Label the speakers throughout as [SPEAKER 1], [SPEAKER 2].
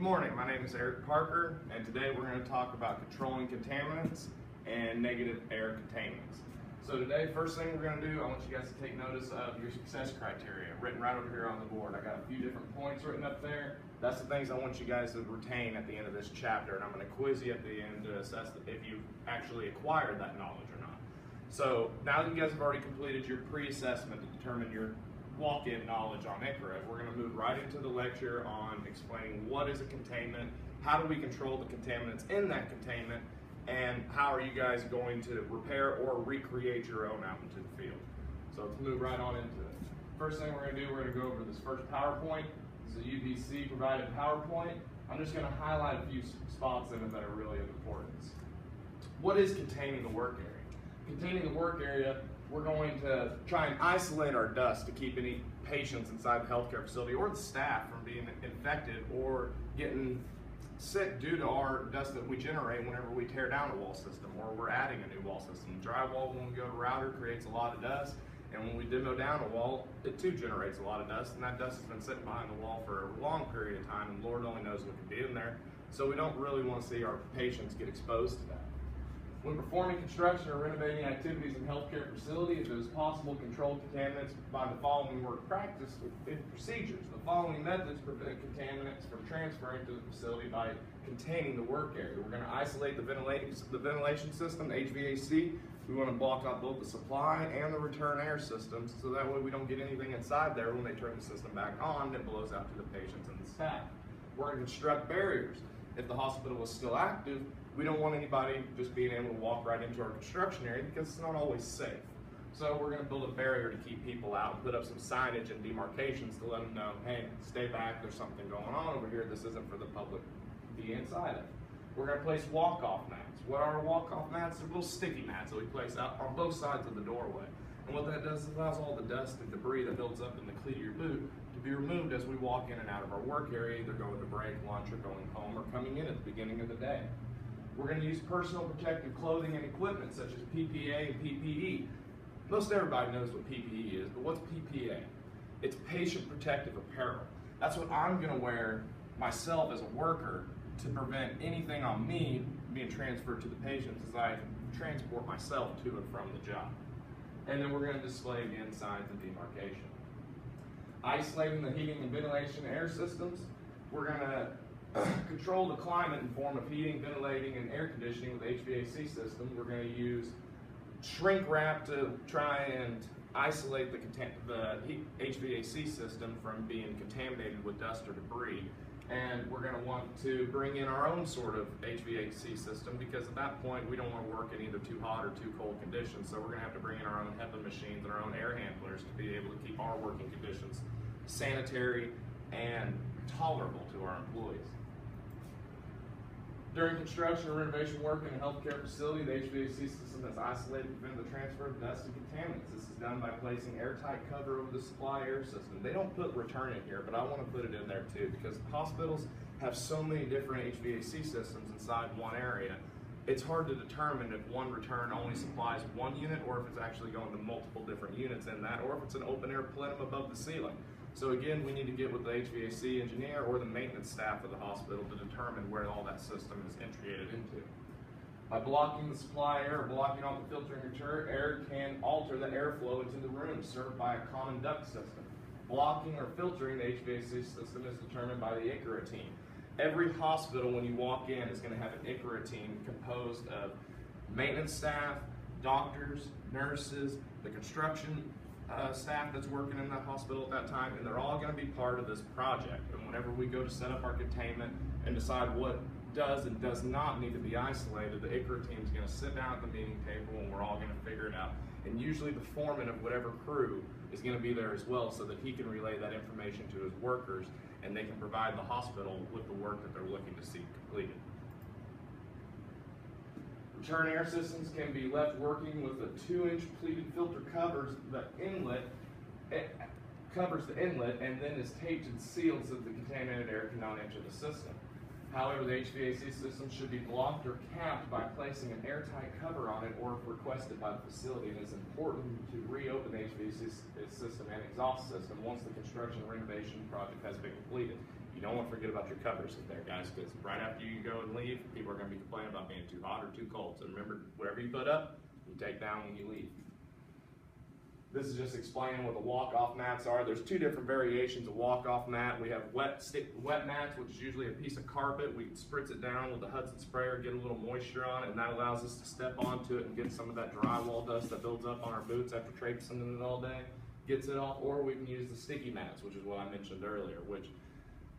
[SPEAKER 1] Good morning, my name is Eric Parker, and today we're going to talk about controlling contaminants and negative air containments. So today, first thing we're going to do, I want you guys to take notice of your success criteria, written right over here on the board. I got a few different points written up there. That's the things I want you guys to retain at the end of this chapter, and I'm going to quiz you at the end to assess if you actually acquired that knowledge or not. So now that you guys have already completed your pre-assessment to determine your walk-in knowledge on ICRA, we're going to move right into the lecture on explaining what is a contaminant, how do we control the contaminants in that containment, and how are you guys going to repair or recreate your own out into the field. So let's move right on into it. First thing we're going to do, we're going to go over this first PowerPoint. This is a UBC provided PowerPoint. I'm just going to highlight a few spots in it that are really of importance. What is containing the work area? Containing the work area, we're going to try and isolate our dust to keep any patients inside the healthcare facility or the staff from being infected or getting sick due to our dust that we generate whenever we tear down a wall system or we're adding a new wall system. Drywall, when we go to router, creates a lot of dust, and when we demo down a wall, it too generates a lot of dust, and that dust has been sitting behind the wall for a long period of time, and Lord only knows what could be in there. So we don't really want to see our patients get exposed to that. When performing construction or renovating activities in healthcare facilities, it is possible to control contaminants by the following work practice procedures. The following methods prevent contaminants from transferring to the facility by containing the work area. We're going to isolate the ventilation system, the HVAC. We want to block out both the supply and the return air systems, so that way we don't get anything inside there when they turn the system back on that blows out to the patients and the staff. We're going to construct barriers. If the hospital is still active, we don't want anybody just being able to walk right into our construction area because it's not always safe. So we're going to build a barrier to keep people out and put up some signage and demarcations to let them know, hey, stay back, there's something going on over here, this isn't for the public to be inside of. We're going to place walk-off mats. What are walk-off mats? They're little sticky mats that we place out on both sides of the doorway. And what that does is allows all the dust and debris that builds up in the cleat of your boot to be removed as we walk in and out of our work area, either going to break, lunch, or going home, or coming in at the beginning of the day. We're going to use personal protective clothing and equipment such as PPA and PPE. Most everybody knows what PPE is, but what's PPA? It's patient protective apparel. That's what I'm going to wear myself as a worker to prevent anything on me being transferred to the patients as I transport myself to and from the job. And then we're going to display again signs of demarcation. Isolating the heating and ventilation air systems. We're going to control the climate in form of heating, ventilating, and air conditioning with the HVAC system. We're going to use shrink wrap to try and isolate the HVAC system from being contaminated with dust or debris. And we're going to want to bring in our own sort of HVAC system because at that point we don't want to work in either too hot or too cold conditions. So we're going to have to bring in our own HEPA machines and our own air handlers to be able to keep our working conditions sanitary and tolerable to our employees. During construction or renovation work in a healthcare facility, the HVAC system is isolated to prevent the transfer of dust and contaminants. This is done by placing airtight cover over the supply air system. They don't put return in here, but I want to put it in there too because hospitals have so many different HVAC systems inside one area. It's hard to determine if one return only supplies one unit or if it's actually going to multiple different units in that, or if it's an open air plenum above the ceiling. So again, we need to get with the HVAC engineer or the maintenance staff of the hospital to determine where all that system is integrated into. By blocking the supply air or blocking off the filtering return, air can alter the airflow into the room served by a common duct system. Blocking or filtering the HVAC system is determined by the ICRA team. Every hospital, when you walk in, is going to have an ICRA team composed of maintenance staff, doctors, nurses, the construction staff that's working in that hospital at that time, and they're all going to be part of this project. And whenever we go to set up our containment and decide what does and does not need to be isolated, the ICRA team is going to sit down at the meeting table and we're all going to figure it out. And usually the foreman of whatever crew is going to be there as well so that he can relay that information to his workers and they can provide the hospital with the work that they're looking to see completed. Return air systems can be left working with a 2-inch pleated filter covers the inlet, covers the inlet, and then is taped and sealed so that the contaminated air cannot enter the system. However, the HVAC system should be blocked or capped by placing an airtight cover on it or if requested by the facility. And it's important to reopen the HVAC system and exhaust system once the construction renovation project has been completed. You You don't want to forget about your covers in there, guys, because right after you go and leave, people are going to be complaining about being too hot or too cold. So remember, whatever you put up, you take down when you leave. This is just explaining what the walk-off mats are. There's two different variations of walk-off mat. We have wet mats, which is usually a piece of carpet. We spritz it down with a Hudson sprayer, get a little moisture on it, and that allows us to step onto it and get some of that drywall dust that builds up on our boots after traipsing in it all day, gets it off. Or we can use the sticky mats, which is what I mentioned earlier, which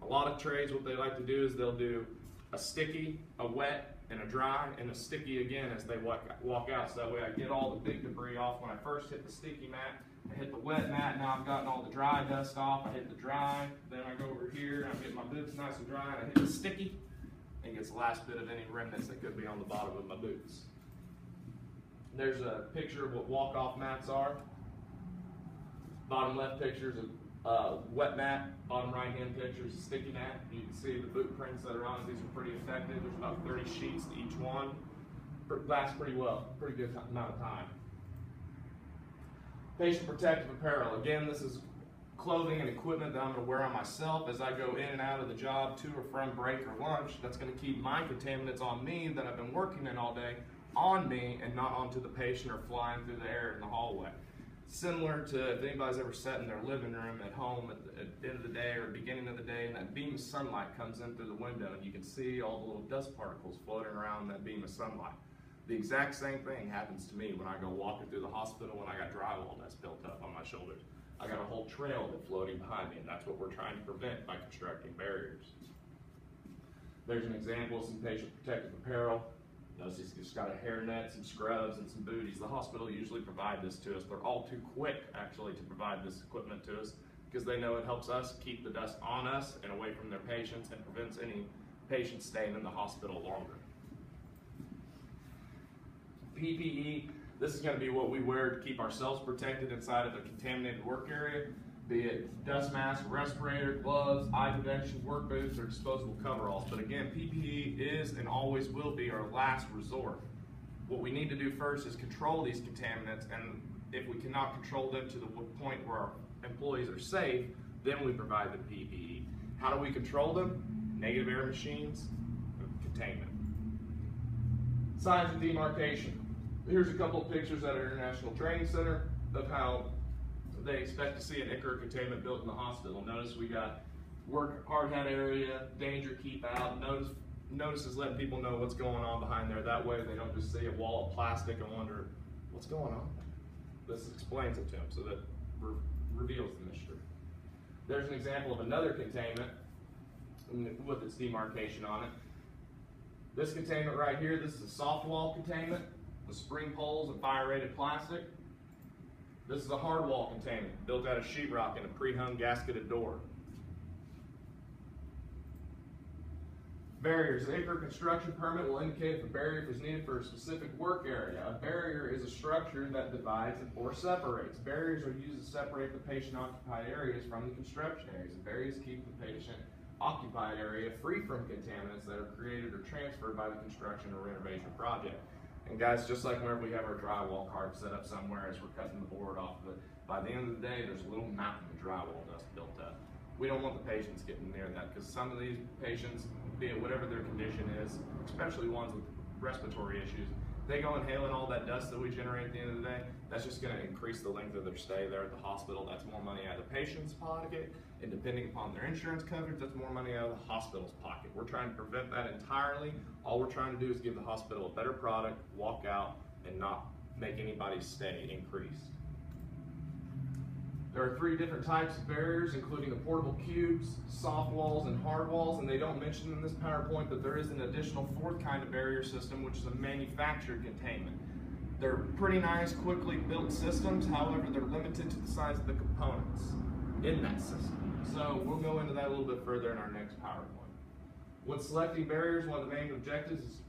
[SPEAKER 1] a lot of trades, what they like to do is they'll do a sticky, a wet, and a dry, and a sticky again as they walk out. So that way I get all the big debris off. When I first hit the sticky mat, I hit the wet mat, now I've gotten all the dry dust off. I hit the dry, then I go over here, and I get my boots nice and dry, and I hit the sticky, and gets the last bit of any remnants that could be on the bottom of my boots. There's a picture of what walk-off mats are. Bottom left picture is a wet mat, bottom right hand picture is a sticky mat. You can see the boot prints that are on it. These are pretty effective. There's about 30 sheets to each one. Lasts pretty well, pretty good amount of time. Patient protective apparel. Again, this is clothing and equipment that I'm going to wear on myself as I go in and out of the job, to or from break or lunch. That's going to keep my contaminants on me that I've been working in all day on me and not onto the patient or flying through the air in the hallway. Similar to if anybody's ever sat in their living room at home at the end of the day or beginning of the day, and that beam of sunlight comes in through the window and you can see all the little dust particles floating around that beam of sunlight. The exact same thing happens to me when I go walking through the hospital when I got drywall that's built up on my shoulders. I got a whole trail of it floating behind me, and that's what we're trying to prevent by constructing barriers. There's an example of some patient protective apparel. Notice he's just got a hairnet, some scrubs, and some booties. The hospital usually provide this to us. They're all too quick, actually, to provide this equipment to us because they know it helps us keep the dust on us and away from their patients and prevents any patients staying in the hospital longer. PPE, this is going to be what we wear to keep ourselves protected inside of a contaminated work area, be it dust mask, respirator, gloves, eye protection, work boots, or disposable coveralls. But again, PPE is and always will be our last resort. What we need to do first is control these contaminants, and if we cannot control them to the point where our employees are safe, then we provide the PPE. How do we control them? Negative air machines, containment. Signs of demarcation. Here's a couple of pictures at our International Training Center of how they expect to see an ICRA containment built in the hospital. Notice we got work hard hat area, danger, keep out. Notice is letting people know what's going on behind there. That way they don't just see a wall of plastic and wonder what's going on. This explains it to them, so that reveals the mystery. There's an example of another containment with its demarcation on it. This containment right here, this is a soft wall containment with spring poles and fire rated plastic. This is a hard wall containment built out of sheetrock and a pre-hung gasketed door. Barriers. The ICRA construction permit will indicate if a barrier is needed for a specific work area. A barrier is a structure that divides or separates. Barriers are used to separate the patient-occupied areas from the construction areas. The barriers keep the patient-occupied area free from contaminants that are created or transferred by the construction or renovation project. And guys, just like whenever we have our drywall cart set up somewhere as we're cutting the board off of it, by the end of the day, there's a little mountain of drywall dust built up. We don't want the patients getting near that because some of these patients, be it whatever their condition is, especially ones with respiratory issues, they go inhaling all that dust that we generate at the end of the day. That's just going to increase the length of their stay there at the hospital. That's more money out of the patient's pocket, and depending upon their insurance coverage, that's more money out of the hospital's pocket. We're trying to prevent that entirely. All we're trying to do is give the hospital a better product, walk out, and not make anybody's stay increased. There are 3 different types of barriers, including the portable cubes, soft walls, and hard walls, and they don't mention in this PowerPoint that there is an additional 4th kind of barrier system, which is a manufactured containment. They're pretty nice, quickly built systems, however, they're limited to the size of the components in that system. So we'll go into that a little bit further in our next PowerPoint. When selecting barriers, one of the main objectives is to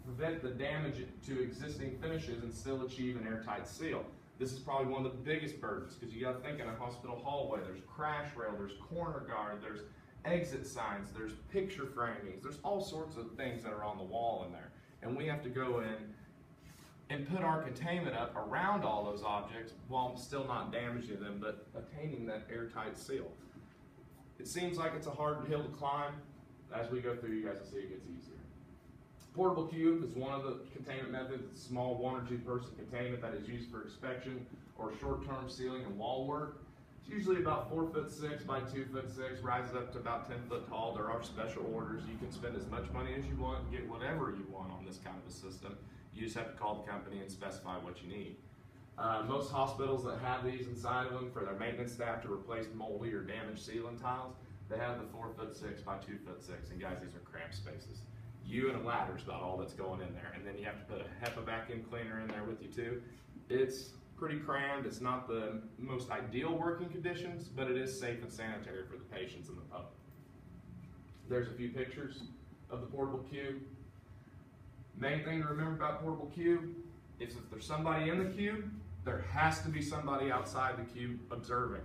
[SPEAKER 1] prevent the damage to existing finishes and still achieve an airtight seal. This is probably one of the biggest burdens because you got to think in a hospital hallway, there's crash rail, there's corner guard, there's exit signs, there's picture framings, there's all sorts of things that are on the wall in there. And we have to go in and put our containment up around all those objects while still not damaging them, but attaining that airtight seal. It seems like it's a hard hill to climb. As we go through, you guys will see it gets easier. Portable cube is one of the containment methods. It's a small 1 or 2 person containment that is used for inspection or short-term ceiling and wall work. It's usually about 4'6" by 2'6", rises up to about 10 foot tall. There are special orders. You can spend as much money as you want and get whatever you want on this kind of a system. You just have to call the company and specify what you need. Most hospitals that have these inside of them for their maintenance staff to replace moldy or damaged ceiling tiles, they have the 4'6" by 2'6", and guys, these are cramped spaces. You and a ladder is about all that's going in there, and then you have to put a HEPA vacuum cleaner in there with you too. It's pretty crammed. It's not the most ideal working conditions, but it is safe and sanitary for the patients and the public. There's a few pictures of the portable cube. Main thing to remember about portable cube is if there's somebody in the cube, there has to be somebody outside the cube observing.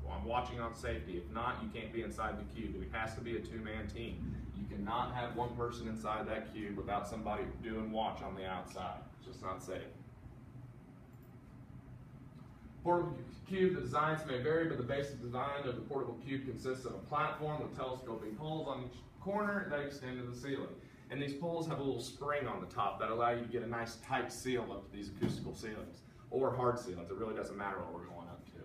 [SPEAKER 1] Well, I'm watching on safety. If not, you can't be inside the cube. It has to be a 2-man team. You cannot have one person inside that cube without somebody doing watch on the outside. It's just not safe. Portable cube, the designs may vary, but the basic design of the portable cube consists of a platform with telescoping poles on each corner that extend to the ceiling. And these poles have a little spring on the top that allow you to get a nice tight seal up to these acoustical ceilings, or hard ceilings. It really doesn't matter what we're going up to.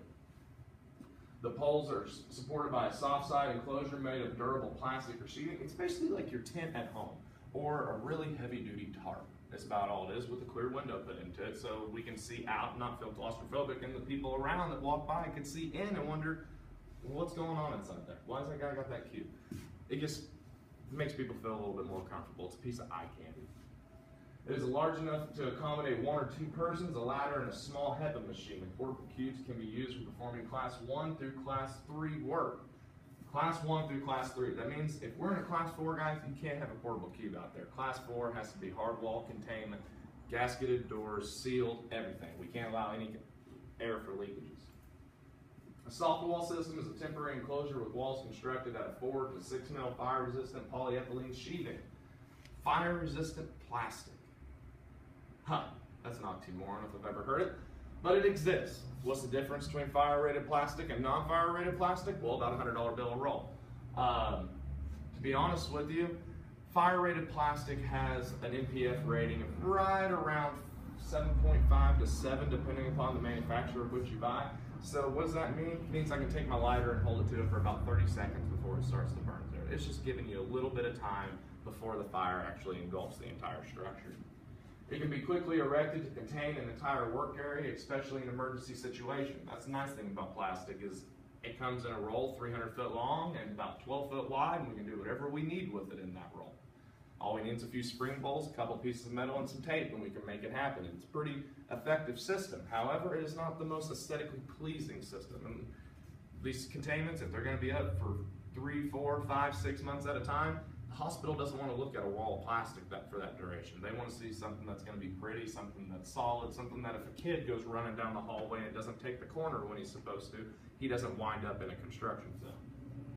[SPEAKER 1] The poles are supported by a soft side enclosure made of durable plastic or sheeting. It's basically like your tent at home, or a really heavy duty tarp. That's about all it is, with a clear window put into it so we can see out and not feel claustrophobic, and the people around that walk by can see in and wonder, well, what's going on inside there? Why has that guy got that cube? It just makes people feel a little bit more comfortable. It's a piece of eye candy. It is large enough to accommodate 1 or 2 persons, a ladder, and a small HEPA machine. And portable cubes can be used for performing Class 1 through Class 3 work. Class 1 through Class 3. That means if we're in a Class 4, guys, you can't have a portable cube out there. Class 4 has to be hard wall containment, gasketed doors, sealed, everything. We can't allow any air for leakages. A soft wall system is a temporary enclosure with walls constructed out of 4 to 6 mil fire-resistant polyethylene sheathing. Fire-resistant plastic. Huh, that's an oxymoron if I've ever heard it, but it exists. What's the difference between fire-rated plastic and non-fire-rated plastic? Well, about a $100 bill a roll. To be honest with you, fire-rated plastic has an NPF rating of right around 7.5 to 7, depending upon the manufacturer of which you buy. So what does that mean? It means I can take my lighter and hold it to it for about 30 seconds before it starts to burn through. It's just giving you a little bit of time before the fire actually engulfs the entire structure. It can be quickly erected to contain an entire work area, especially in an emergency situation. That's the nice thing about plastic is it comes in a roll 300 foot long and about 12 foot wide, and we can do whatever we need with it in that roll. All we need is a few spring bolts, a couple pieces of metal, and some tape, and we can make it happen. It's a pretty effective system. However, it is not the most aesthetically pleasing system. And these containments, if they're going to be up for 3, 4, 5, 6 months at a time, the hospital doesn't want to look at a wall of plastic for that duration. They want to see something that's going to be pretty, something that's solid, something that if a kid goes running down the hallway and doesn't take the corner when he's supposed to, he doesn't wind up in a construction zone.